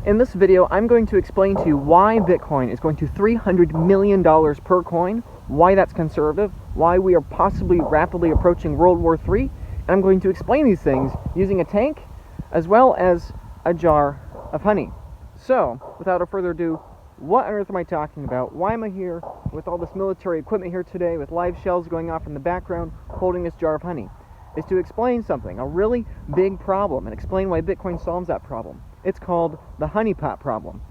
In this video, I'm going to explain to you why Bitcoin is going to $300 million per coin, why that's conservative, why we are possibly rapidly approaching World War III, and I'm going to explain these things using a tank as well as a jar of honey. So, without further ado, what on earth am I talking about? Why am I here with all this military equipment here today with live shells going off in the background holding this jar of honey? Is to explain something, a really big problem, and explain why Bitcoin solves that problem. It's called the honeypot problem.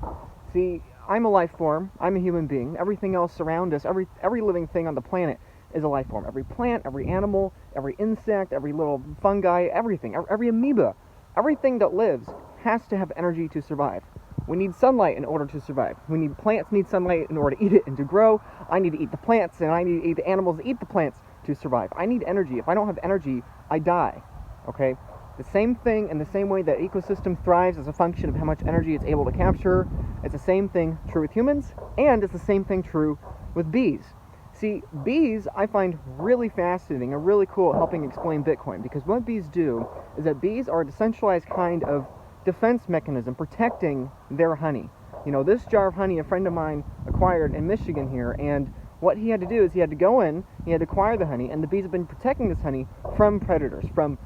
See, I'm a life form, I'm a human being, everything else around us, every living thing on the planet is a life form. Every plant, every animal, every insect, every little fungi, everything, every amoeba, everything that lives has to have energy to survive. We need sunlight in order to survive. Plants need sunlight in order to eat it and to grow. I need to eat the plants, and I need to eat the animals that eat the plants to survive. I need energy. If I don't have energy, I die. Okay? The same thing in the same way that ecosystem thrives as a function of how much energy it's able to capture. It's the same thing true with humans, and it's the same thing true with bees. See, bees I find really fascinating and really cool at helping explain Bitcoin, because what bees do is that bees are a decentralized kind of defense mechanism protecting their honey. You know, this jar of honey a friend of mine acquired in Michigan here, and what he had to do is he had to go in, he had to acquire the honey, and the bees have been protecting this honey from predators, from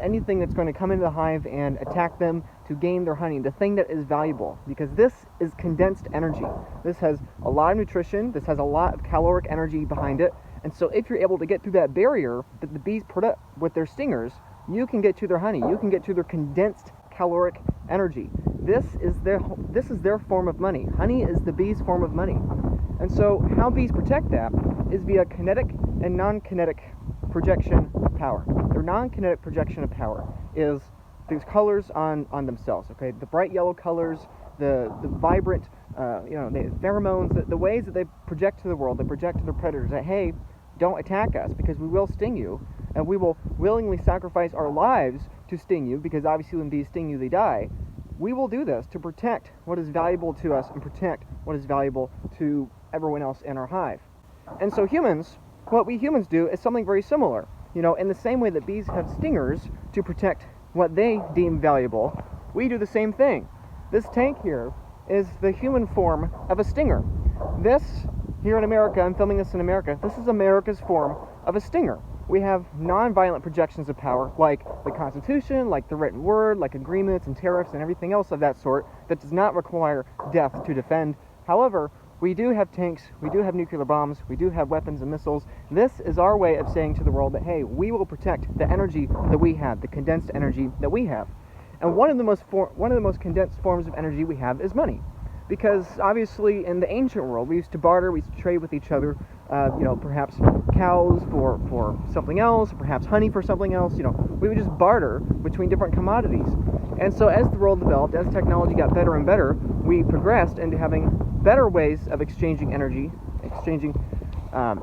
anything that's going to come into the hive and attack them to gain their honey, the thing that is valuable, because this is condensed energy. This has a lot of nutrition, this has a lot of caloric energy behind it, and so if you're able to get through that barrier that the bees put up with their stingers, you can get to their honey, you can get to their condensed caloric energy. This is their form of money. Honey is the bees' form of money. And so how bees protect that is via kinetic and non-kinetic projection of power. Their non-kinetic projection of power is these colors on themselves, okay? The bright yellow colors, the vibrant, the pheromones, the ways that they project to the world, they project to their predators that, hey, don't attack us because we will sting you, and we will willingly sacrifice our lives to sting you, because obviously when bees sting you, they die. We will do this to protect what is valuable to us and protect what is valuable to everyone else in our hive. And so humans, what we humans do is something very similar. You know, in the same way that bees have stingers to protect what they deem valuable, we do the same thing. This tank here is the human form of a stinger. This, here in America, I'm filming this in America, this is America's form of a stinger. We have non-violent projections of power, like the Constitution, like the written word, like agreements and tariffs and everything else of that sort, that does not require death to defend. However, we do have tanks, we do have nuclear bombs, we do have weapons and missiles. This is our way of saying to the world that, hey, we will protect the energy that we have, the condensed energy that we have. And one of the most condensed forms of energy we have is money. Because obviously in the ancient world, we used to barter, we used to trade with each other, perhaps cows for something else, perhaps honey for something else, we would just barter between different commodities. And so as the world developed, as technology got better and better, we progressed into having better ways of exchanging energy, exchanging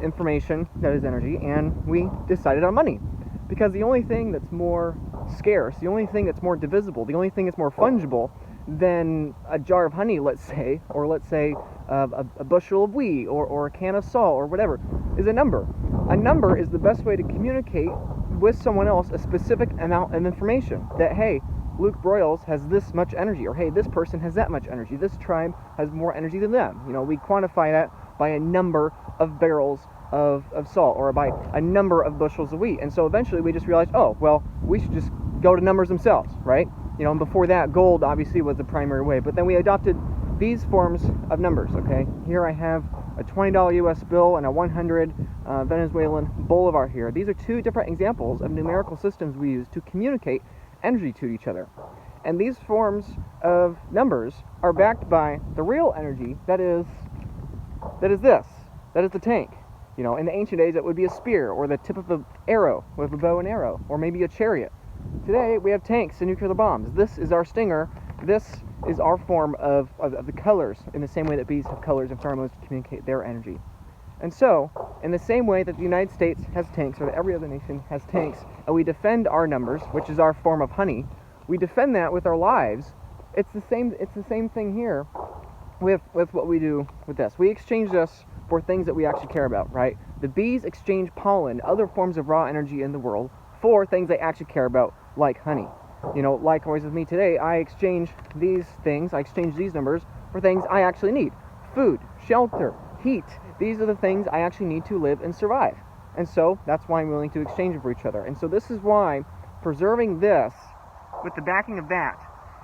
information that is energy, and we decided on money. Because the only thing that's more scarce, the only thing that's more divisible, the only thing that's more fungible than a jar of honey, let's say, or let's say a bushel of wheat, or a can of salt, or whatever, is a number. A number is the best way to communicate with someone else a specific amount of information. That, hey, Luke Broyles has this much energy, or hey, this person has that much energy, this tribe has more energy than them. We quantify that by a number of barrels of salt, or by a number of bushels of wheat. And so eventually we just realized, oh, well, we should just go to numbers themselves, right? And before that, gold obviously was the primary way. But then we adopted these forms of numbers, okay? Here I have a $20 US bill and a 100 Venezuelan bolivar here. These are two different examples of numerical systems we use to communicate energy to each other. And these forms of numbers are backed by the real energy that is the tank. In the ancient days, it would be a spear, or the tip of an arrow with a bow and arrow, or maybe a chariot. Today, we have tanks and nuclear bombs. This is our stinger. This is our form of the colors, in the same way that bees have colors and pheromones to communicate their energy. And so, in the same way that the United States has tanks, or that every other nation has tanks, and we defend our numbers, which is our form of honey, we defend that with our lives. It's the same thing here with what we do with this. We exchange this for things that we actually care about, right? The bees exchange pollen, other forms of raw energy in the world, for things they actually care about, like honey. Likewise with me today, I exchange these numbers for things I actually need. Food, shelter, heat. These are the things I actually need to live and survive. And so that's why I'm willing to exchange for each other. And so this is why preserving this with the backing of that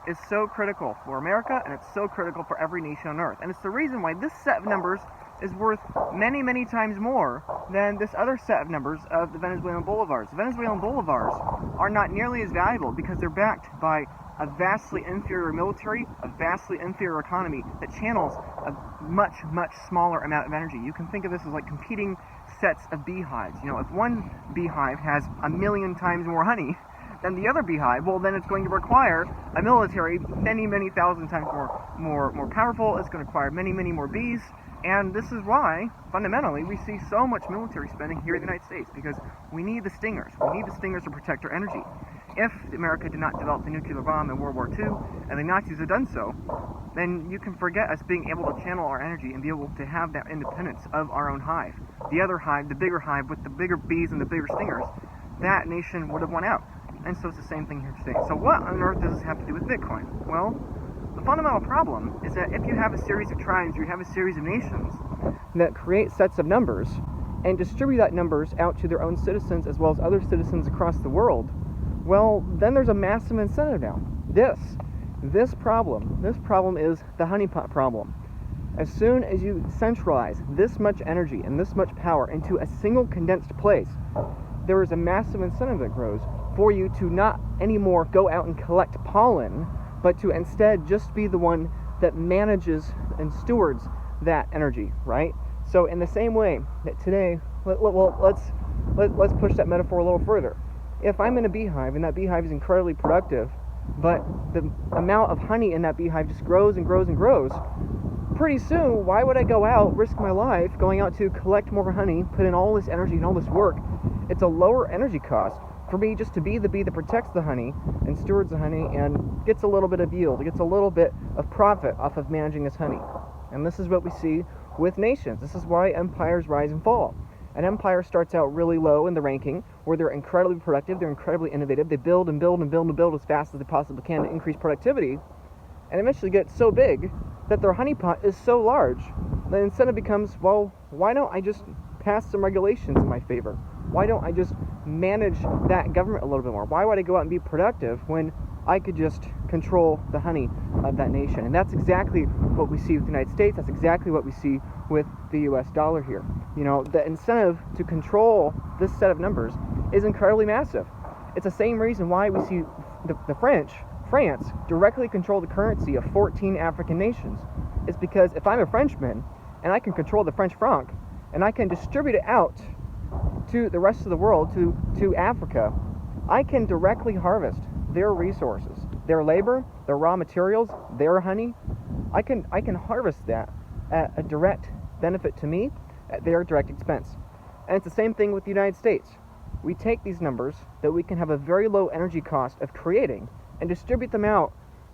is so critical for America, and it's so critical for every nation on earth. And it's the reason why this set of numbers is worth many, many times more than this other set of numbers of the Venezuelan bolivars. The Venezuelan bolivars are not nearly as valuable because they're backed by a vastly inferior military, a vastly inferior economy that channels a much, much smaller amount of energy. You can think of this as like competing sets of beehives. If one beehive has 1,000,000 times more honey than the other beehive, well, then it's going to require a military many, many thousand times more powerful. It's going to require many, many more bees. And this is why, fundamentally, we see so much military spending here in the United States, because we need the stingers. We need the stingers to protect our energy. If America did not develop the nuclear bomb in World War II, and the Nazis had done so, then you can forget us being able to channel our energy and be able to have that independence of our own hive. The other hive, the bigger hive with the bigger bees and the bigger stingers, that nation would have won out. And so it's the same thing here today. So what on earth does this have to do with Bitcoin? Well, the fundamental problem is that if you have a series of tribes, or you have a series of nations that create sets of numbers and distribute that numbers out to their own citizens as well as other citizens across the world, well, then there's a massive incentive now. This problem is the honeypot problem. As soon as you centralize this much energy and this much power into a single condensed place, there is a massive incentive that grows for you to not anymore go out and collect pollen, but to instead just be the one that manages and stewards that energy, right? So in the same way that today, let's push that metaphor a little further. If I'm in a beehive and that beehive is incredibly productive, but the amount of honey in that beehive just grows and grows and grows, pretty soon, why would I go out, risk my life, going out to collect more honey, put in all this energy and all this work? It's a lower energy cost for me just to be the bee that protects the honey and stewards the honey and gets a little bit of yield, gets a little bit of profit off of managing this honey. And this is what we see with nations. This is why empires rise and fall. An empire starts out really low in the ranking, where they're incredibly productive, they're incredibly innovative, they build and build and build and build as fast as they possibly can to increase productivity, and eventually get so big that their honeypot is so large, the incentive becomes, well, why don't I just pass some regulations in my favor? Why don't I just manage that government a little bit more? Why would I go out and be productive when I could just control the honey of that nation? And that's exactly what we see with the United States. That's exactly what we see with the US dollar here. The incentive to control this set of numbers is incredibly massive. It's the same reason why we see France directly control the currency of 14 African nations. It's because if I'm a Frenchman and I can control the French franc and I can distribute it out to the rest of the world, to Africa, I can directly harvest their resources, their labor, their raw materials, their honey. I can harvest that at a direct benefit to me at their direct expense. And it's the same thing with the United States. We take these numbers that we can have a very low energy cost of creating and distribute them out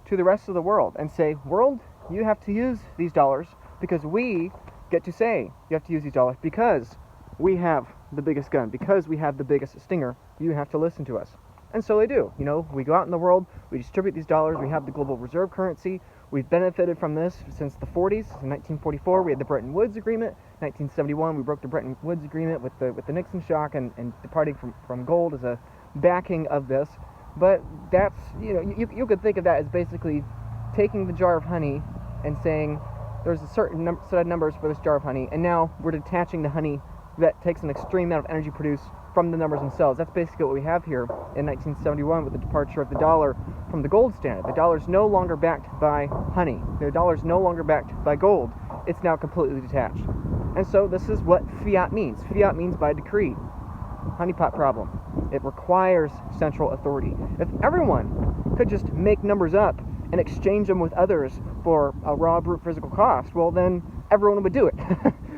to the rest of the world and say, world, you have to use these dollars because we get to say you have to use these dollars because we have the biggest gun, because we have the biggest stinger, you have to listen to us. And so they do. We go out in the world, we distribute these dollars, we have the global reserve currency. We've benefited from this since the 40s. In 1944, we had the Bretton Woods Agreement. 1971, we broke the Bretton Woods Agreement with the Nixon shock and departing from gold as a backing of this. But that's, you could think of that as basically taking the jar of honey and saying there's a certain set of numbers for this jar of honey, and now we're detaching the honey that takes an extreme amount of energy produced from the numbers themselves. That's basically what we have here in 1971 with the departure of the dollar from the gold standard. The dollar is no longer backed by honey. The dollar is no longer backed by gold. It's now completely detached. And so this is what fiat means. Fiat means by decree. Honeypot problem. It requires central authority. If everyone could just make numbers up and exchange them with others for a raw brute physical cost, well then everyone would do it.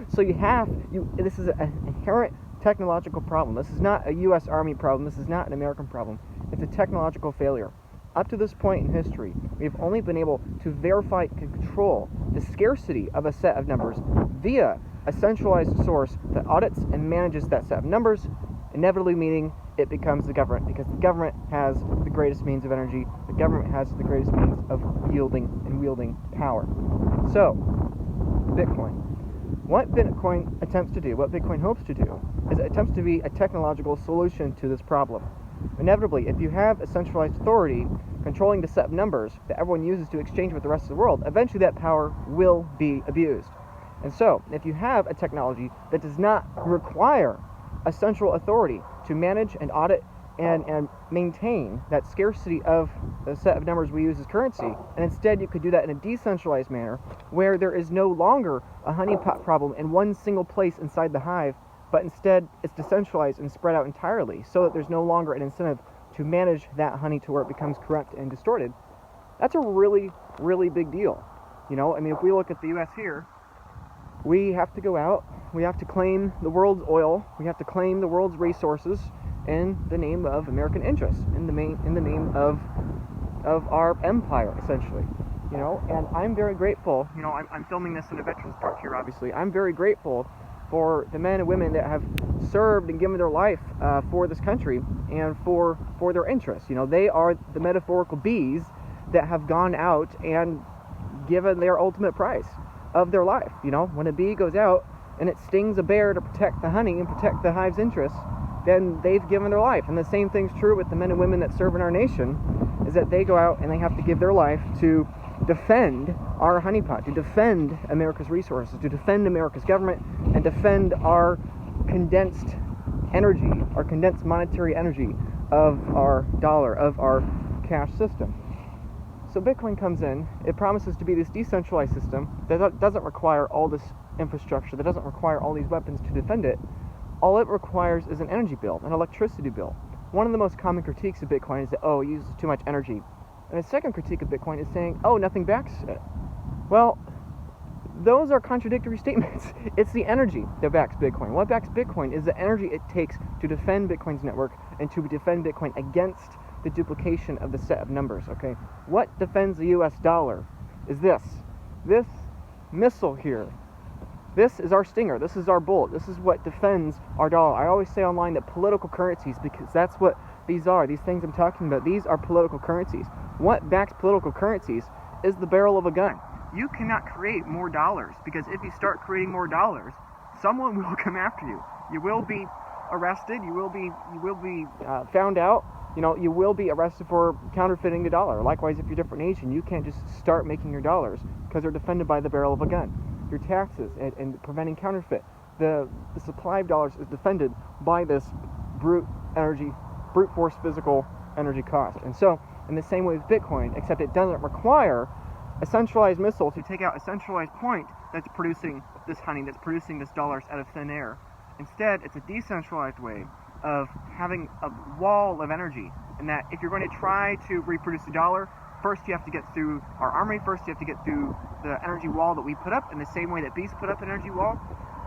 So this is an inherent technological problem. This is not a U.S. Army problem. This is not an American problem. It's a technological failure. Up to this point in history, we've only been able to verify and control the scarcity of a set of numbers via a centralized source that audits and manages that set of numbers, inevitably meaning it becomes the government, because the government has the greatest means of energy. The government has the greatest means of yielding and wielding power. So, Bitcoin. What Bitcoin attempts to do, what Bitcoin hopes to do, is it attempts to be a technological solution to this problem. Inevitably, if you have a centralized authority controlling the set of numbers that everyone uses to exchange with the rest of the world, eventually that power will be abused. And so, if you have a technology that does not require a central authority to manage and audit and maintain that scarcity of the set of numbers we use as currency, and instead you could do that in a decentralized manner where there is no longer a honeypot problem in one single place inside the hive, but instead it's decentralized and spread out entirely so that there's no longer an incentive to manage that honey to where it becomes corrupt and distorted. That's a really, really big deal. I mean, if we look at the US here, we have to go out, we have to claim the world's oil, we have to claim the world's resources in the name of American interests, in the name of our empire, essentially. And I'm very grateful. I'm filming this in a veterans park here, obviously. I'm very grateful for the men and women that have served and given their life for this country and for their interests. They are the metaphorical bees that have gone out and given their ultimate price of their life. When a bee goes out and it stings a bear to protect the honey and protect the hive's interests, then they've given their life. And the same thing's true with the men and women that serve in our nation, is that they go out and they have to give their life to defend our honeypot, to defend America's resources, to defend America's government, and defend our condensed energy, our condensed monetary energy of our dollar, of our cash system. So Bitcoin comes in, it promises to be this decentralized system that doesn't require all this infrastructure, that doesn't require all these weapons to defend it. All it requires is an energy bill, an electricity bill. One of the most common critiques of Bitcoin is that, it uses too much energy. And the second critique of Bitcoin is saying, nothing backs it. Well, those are contradictory statements. It's the energy that backs Bitcoin. What backs Bitcoin is the energy it takes to defend Bitcoin's network and to defend Bitcoin against the duplication of the set of numbers, okay? What defends the US dollar is this missile here. This is our stinger. This is our bullet. This is what defends our dollar. I always say online that political currencies, because that's what these are. These things I'm talking about, these are political currencies. What backs political currencies is the barrel of a gun. You cannot create more dollars, because if you start creating more dollars, someone will come after you. You will be arrested. You will be found out. You will be arrested for counterfeiting the dollar. Likewise, if you're a different nation, you can't just start making your dollars because they're defended by the barrel of a gun. Your taxes and preventing counterfeit. The supply of dollars is defended by this brute force physical energy cost. And so, in the same way with Bitcoin, except it doesn't require a centralized missile to take out a centralized point that's producing this honey, that's producing this dollars out of thin air. Instead, it's a decentralized way of having a wall of energy, and that if you're going to try to reproduce the dollar, first you have to get through our army, first you have to get through the energy wall that we put up in the same way that bees put up an energy wall.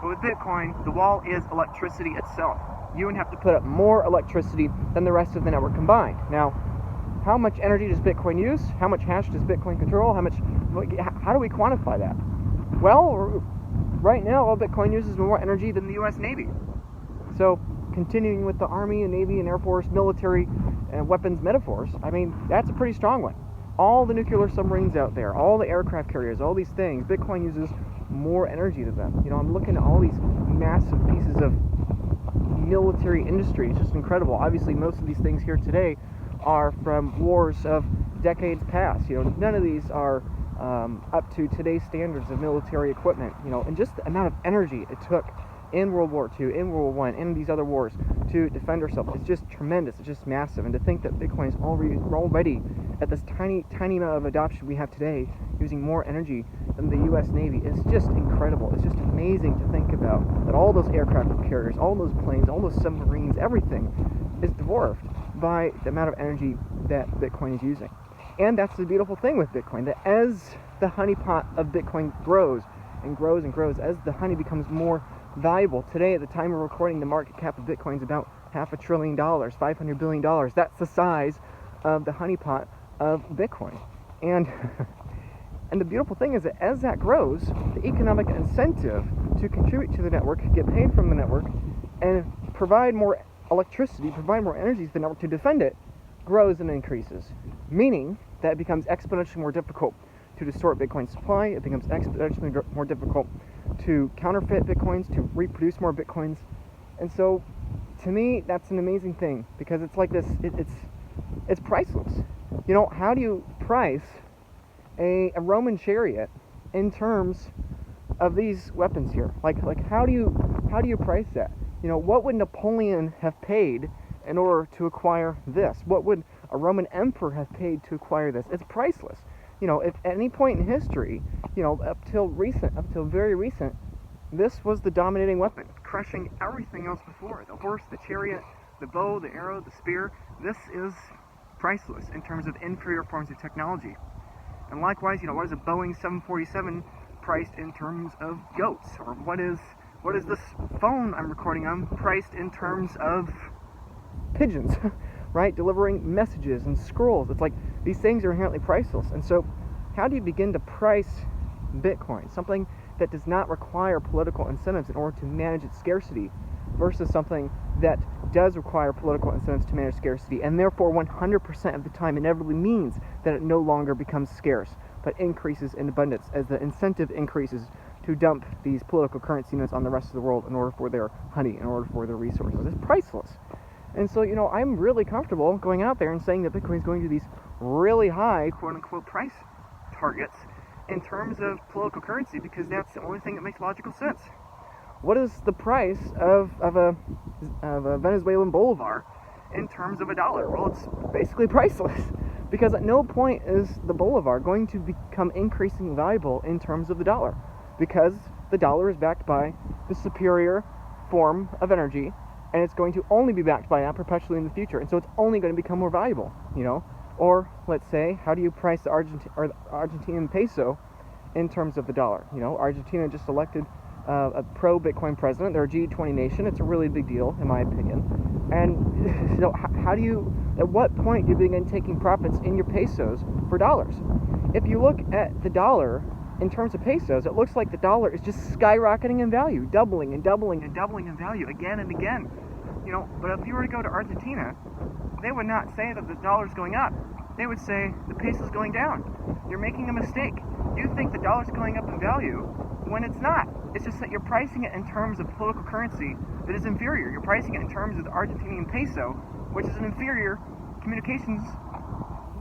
But with Bitcoin, the wall is electricity itself. You would have to put up more electricity than the rest of the network combined. Now, how much energy does Bitcoin use? How much hash does Bitcoin control? How do we quantify that? Well, right now, all Bitcoin uses more energy than the US Navy. So, continuing with the Army and Navy and Air Force military and weapons metaphors, I mean, that's a pretty strong one. All the nuclear submarines out there, all the aircraft carriers, all these things, Bitcoin uses more energy than them. I'm looking at all these massive pieces of military industry. It's just incredible. Obviously, most of these things here today are from wars of decades past. None of these are up to today's standards of military equipment. And just the amount of energy it took in World War II, in World War I, in these other wars to defend ourselves, it's just tremendous. It's just massive. And to think that Bitcoin is already at this tiny amount of adoption we have today, using more energy than the U.S. Navy, is just incredible. It's just amazing to think about that all those aircraft carriers, all those planes, all those submarines, everything is dwarfed by the amount of energy that Bitcoin is using. And that's the beautiful thing with Bitcoin, that as the honeypot of Bitcoin grows and grows and grows, as the honey becomes more valuable. Today, at the time of recording, the market cap of Bitcoin is about $500 billion, $500 billion. That's the size of the honeypot of Bitcoin. And the beautiful thing is that as that grows, the economic incentive to contribute to the network, get paid from the network, and provide more electricity, provide more energy to the network to defend it, grows and increases. Meaning that it becomes exponentially more difficult to distort Bitcoin's supply. It becomes exponentially more difficult to counterfeit Bitcoins, to reproduce more Bitcoins. And so, to me, that's an amazing thing, because it's like this, it's priceless. You know, how do you price a Roman chariot in terms of these weapons here? Like how do you price that? You know, what would Napoleon have paid in order to acquire this? What would a Roman emperor have paid to acquire this? It's priceless. You know, if at any point in history, you know, up till very recent, this was the dominating weapon, crushing everything else before. The horse, the chariot, the bow, the arrow, the spear. This is priceless in terms of inferior forms of technology. And likewise, you know, what is a Boeing 747 priced in terms of goats? Or what is this phone I'm recording on priced in terms of pigeons, right? Delivering messages and scrolls. It's like these things are inherently priceless. And so how do you begin to price Bitcoin? Something that does not require political incentives in order to manage its scarcity versus something that does require political incentives to manage scarcity, and therefore 100% of the time inevitably means that it no longer becomes scarce, but increases in abundance as the incentive increases to dump these political currency units on the rest of the world in order for their honey, in order for their resources. It's priceless. And so, you know, I'm really comfortable going out there and saying that Bitcoin is going to these really high, quote-unquote, price targets in terms of political currency, because that's the only thing that makes logical sense. What is the price of a Venezuelan bolivar in terms of a dollar? Well, it's basically priceless, because at no point is the bolivar going to become increasingly valuable in terms of the dollar, because the dollar is backed by the superior form of energy, and it's going to only be backed by that perpetually in the future, and so it's only going to become more valuable, you know? Or, let's say, how do you price the Argentinian peso in terms of the dollar? You know, Argentina just elected a pro-Bitcoin president. They're a G20 nation. It's a really big deal, in my opinion. And you know, how do you, at what point do you begin taking profits in your pesos for dollars? If you look at the dollar in terms of pesos, it looks like the dollar is just skyrocketing in value, doubling and doubling and doubling in value again and again. You know, but if you were to go to Argentina, they would not say that the dollar's going up. They would say the peso's going down. You're making a mistake. You think the dollar's going up in value when it's not. It's just that you're pricing it in terms of political currency that is inferior. You're pricing it in terms of the Argentinian peso, which is an inferior communications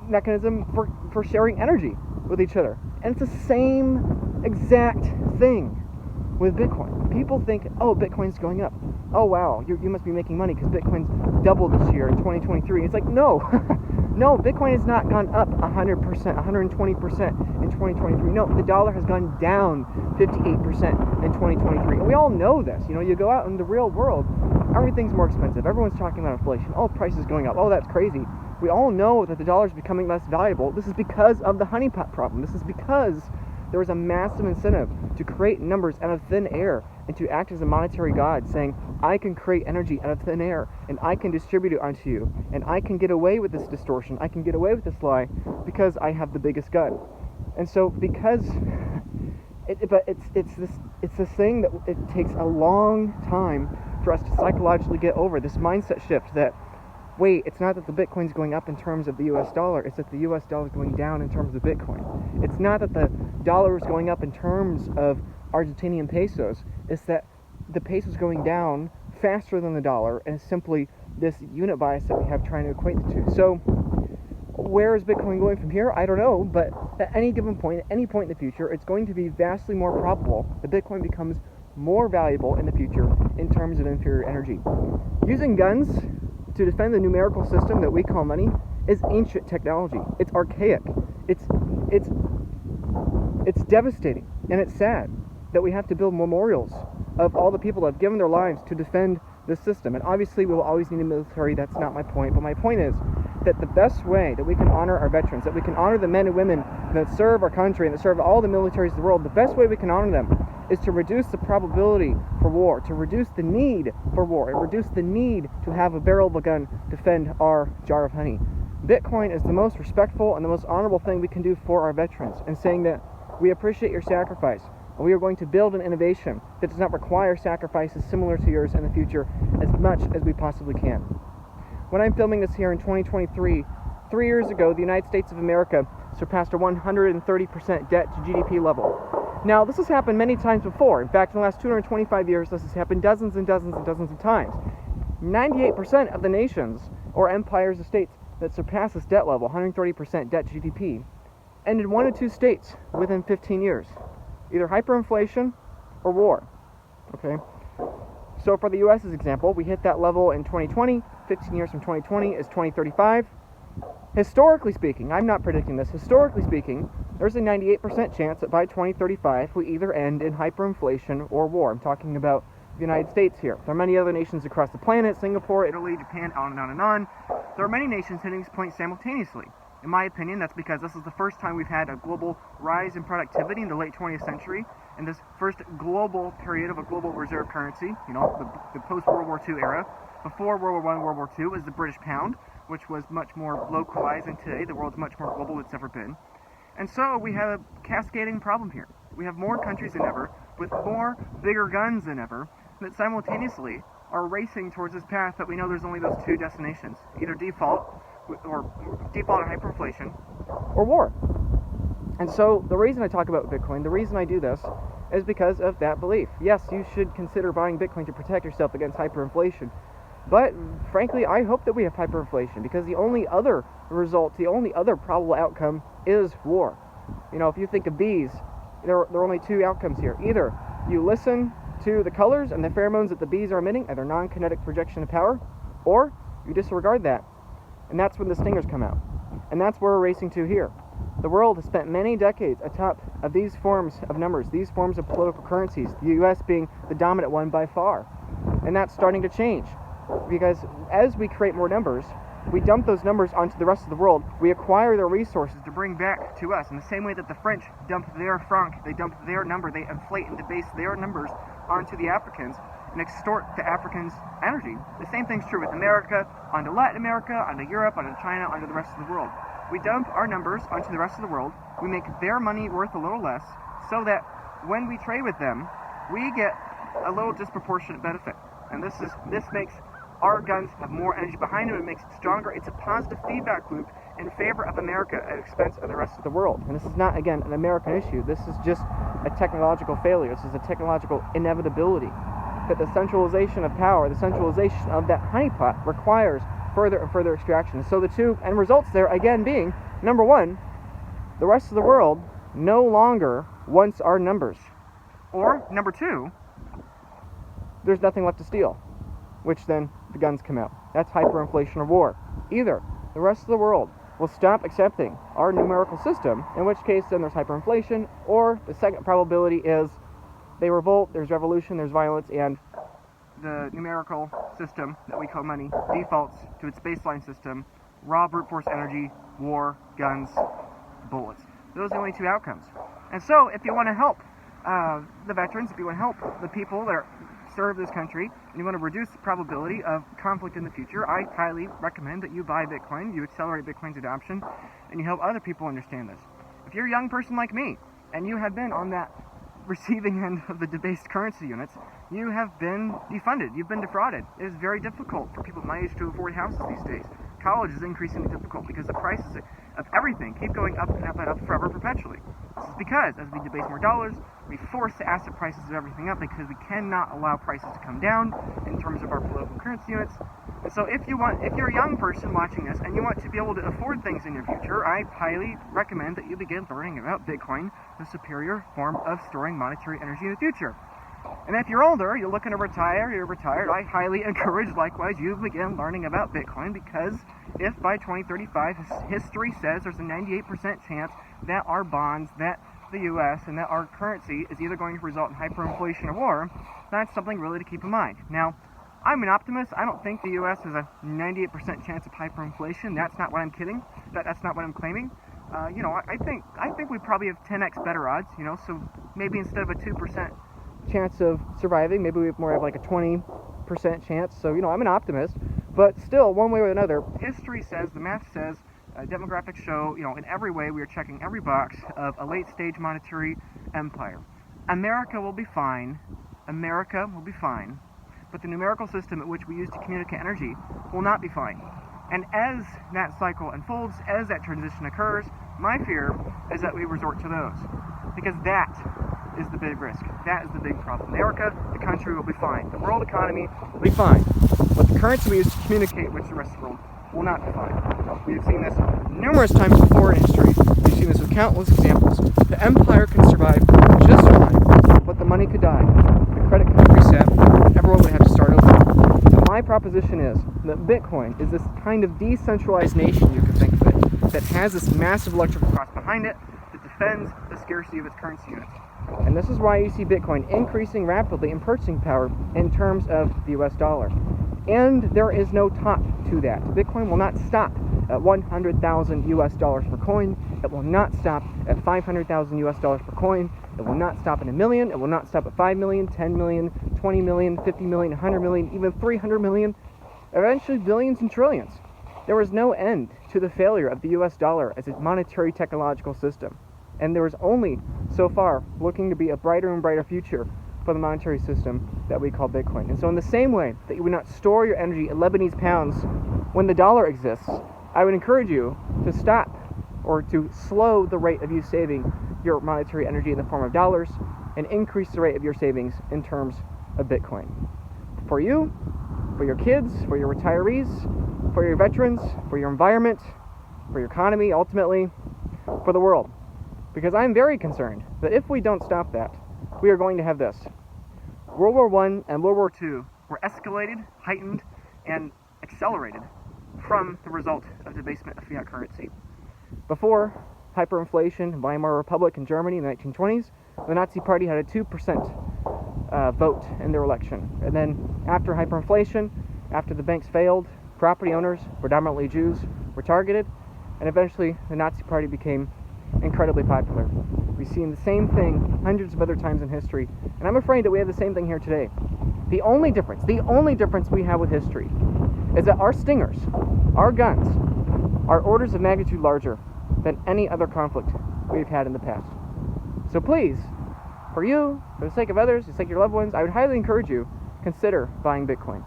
mechanism for sharing energy with each other. And it's the same exact thing with Bitcoin. People think, oh, Bitcoin's going up. Oh, wow, you must be making money because Bitcoin's doubled this year in 2023. It's like, no. No, Bitcoin has not gone up 100%, 120% in 2023. No, the dollar has gone down 58% in 2023. And we all know this. You know, you go out in the real world, everything's more expensive. Everyone's talking about inflation. Oh, prices going up. Oh, that's crazy. We all know that the dollar is becoming less valuable. This is because of the honeypot problem. This is because there was a massive incentive to create numbers out of thin air and to act as a monetary god, saying, I can create energy out of thin air, and I can distribute it onto you, and I can get away with this distortion, I can get away with this lie, because I have the biggest gun. And so, because it's this thing that it takes a long time for us to psychologically get over, this mindset shift that, wait, it's not that the Bitcoin's going up in terms of the US dollar, it's that the US dollar is going down in terms of Bitcoin. It's not that the dollar is going up in terms of Argentinian pesos, it's that the peso is going down faster than the dollar, and it's simply this unit bias that we have trying to equate the two. So, where is Bitcoin going from here? I don't know, but at any given point, at any point in the future, it's going to be vastly more probable that Bitcoin becomes more valuable in the future in terms of inferior energy. Using guns to defend the numerical system that we call money is ancient technology. It's archaic. It's devastating, and it's sad that we have to build memorials of all the people that have given their lives to defend this system. And obviously we will always need a military. That's not my point. But my point is that the best way that we can honor our veterans, that we can honor the men and women that serve our country and that serve all the militaries of the world, the best way we can honor them is to reduce the probability for war, to reduce the need for war, and reduce the need to have a barrel of a gun defend our jar of honey. Bitcoin is the most respectful and the most honorable thing we can do for our veterans, and saying that we appreciate your sacrifice. And we are going to build an innovation that does not require sacrifices similar to yours in the future as much as we possibly can. When I'm filming this here in 2023, 3 years ago, the United States of America surpassed a 130% debt to GDP level. Now, this has happened many times before. In fact, in the last 225 years, this has happened dozens and dozens and dozens of times. 98% of the nations or empires or states that surpass this debt level, 130% debt to GDP, ended in 1 of 2 states within 15 years. Either hyperinflation or war. Okay? So for the US's example, we hit that level in 2020. 15 years from 2020 is 2035. Historically speaking, I'm not predicting this, historically speaking, there's a 98% chance that by 2035 we either end in hyperinflation or war. I'm talking about the United States here. There are many other nations across the planet, Singapore, Italy, Japan, on and on and on. There are many nations hitting this point simultaneously. In my opinion, that's because this is the first time we've had a global rise in productivity in the late 20th century, in this first global period of a global reserve currency, the post-World War II era. Before World War I, World War II was the British pound, which was much more localized, and today the world's much more global than it's ever been. And so we have a cascading problem here. We have more countries than ever, with more bigger guns than ever, that simultaneously are racing towards this path that we know there's only those 2 destinations, either default or hyperinflation or war. And so the reason I talk about Bitcoin, the reason I do this, is because of that belief. Yes, you should consider buying Bitcoin to protect yourself against hyperinflation. But frankly, I hope that we have hyperinflation, because the only other result, the only other probable outcome is war. If you think of bees, there are only 2 outcomes here. Either you listen to the colors and the pheromones that the bees are emitting, either non-kinetic projection of power, or you disregard that. And that's when the stingers come out. And that's where we're racing to here. The world has spent many decades atop of these forms of numbers, these forms of political currencies, the US being the dominant one by far. And that's starting to change. Because as we create more numbers, we dump those numbers onto the rest of the world. We acquire their resources to bring back to us in the same way that the French dump their franc, they dump their number, they inflate and debase their numbers onto the Africans and extort the Africans' energy. The same thing's true with America, onto Latin America, onto Europe, onto China, onto the rest of the world. We dump our numbers onto the rest of the world, we make their money worth a little less, so that when we trade with them, we get a little disproportionate benefit. And this makes our guns have more energy behind them, it makes it stronger. It's a positive feedback loop in favor of America at the expense of the rest of the world. And this is not, again, an American issue. This is just a technological failure. This is a technological inevitability. That the centralization of power, the centralization of that honeypot requires further and further extraction. So the 2 end results there, again, being, number 1, the rest of the world no longer wants our numbers. Or, number 2, there's nothing left to steal, which then the guns come out. That's hyperinflation or war. Either the rest of the world will stop accepting our numerical system, in which case then there's hyperinflation, or the second probability is they revolt, there's revolution, there's violence, and the numerical system that we call money defaults to its baseline system: raw brute force energy, war, guns, bullets. Those are the only 2 outcomes. And so if you want to help the veterans, if you want to help the people that serve this country, and you want to reduce the probability of conflict in the future, I highly recommend that you buy Bitcoin, you accelerate Bitcoin's adoption, and you help other people understand this. If you're a young person like me, and you have been on that receiving end of the debased currency units, you have been defunded, you've been defrauded. It is very difficult for people my age to afford houses these days. College is increasingly difficult because the prices of everything keep going up and up and up forever, perpetually. This is because, as we debase more dollars, we force the asset prices of everything up, because we cannot allow prices to come down in terms of our political currency units. And so if you're a young person watching this and you want to be able to afford things in your future, I highly recommend that you begin learning about Bitcoin, the superior form of storing monetary energy in the future. And if you're older, you're looking to retire, you're retired, I highly encourage, likewise, you begin learning about Bitcoin, because if by 2035 history says there's a 98% chance that our bonds, that the US, and that our currency is either going to result in hyperinflation or war, that's something really to keep in mind. Now, I'm an optimist. I don't think the US has a 98% chance of hyperinflation. That's not what I'm kidding. That's not what I'm claiming. I think we probably have 10x better odds, so maybe instead of a 2% chance of surviving, maybe we have more of like a 20% chance. So, I'm an optimist, but still, one way or another, history says, the math says, demographics show, in every way we are checking every box of a late-stage monetary empire. America will be fine. America will be fine. But the numerical system at which we use to communicate energy will not be fine. And as that cycle unfolds, as that transition occurs, my fear is that we resort to those. Because that is the big risk. That is the big problem. America, the country, will be fine. The world economy will be fine. But the currency we use to communicate with the rest of the world will not be fine. We have seen this numerous times before in history. We've seen this with countless examples. The empire can survive just fine, but the money could die. The credit could reset. Everyone would have to start over. And my proposition is that Bitcoin is this kind of decentralized nation, you can think of it, that has this massive electrical cost behind it that defends the scarcity of its currency units. And this is why you see Bitcoin increasing rapidly in purchasing power in terms of the US dollar. And there is no top to that. Bitcoin will not stop at 100,000 US dollars per coin. It will not stop at 500,000 US dollars per coin. It will not stop at $1 million. It will not stop at 5 million, 10 million, 20 million, 50 million, 100 million, even 300 million, eventually billions and trillions. There is no end to the failure of the US dollar as a monetary technological system. And there is only, so far, looking to be a brighter and brighter future for the monetary system that we call Bitcoin. And so in the same way that you would not store your energy in Lebanese pounds when the dollar exists, I would encourage you to stop or to slow the rate of you saving your monetary energy in the form of dollars and increase the rate of your savings in terms of Bitcoin. For you, for your kids, for your retirees, for your veterans, for your environment, for your economy, ultimately, for the world. Because I'm very concerned that if we don't stop that, we are going to have this. World War I and World War II were escalated, heightened, and accelerated from the result of debasement of fiat currency. Before hyperinflation, Weimar Republic in Germany in the 1920s, the Nazi Party had a 2% vote in their election. And then after hyperinflation, after the banks failed, property owners, predominantly Jews, were targeted, and eventually the Nazi Party became incredibly popular. We've seen the same thing hundreds of other times in history, and I'm afraid that we have the same thing here today. The only difference we have with history is that our stingers, our guns, are orders of magnitude larger than any other conflict we've had in the past. So please, for you, for the sake of others, for the sake of your loved ones, I would highly encourage you, consider buying Bitcoin.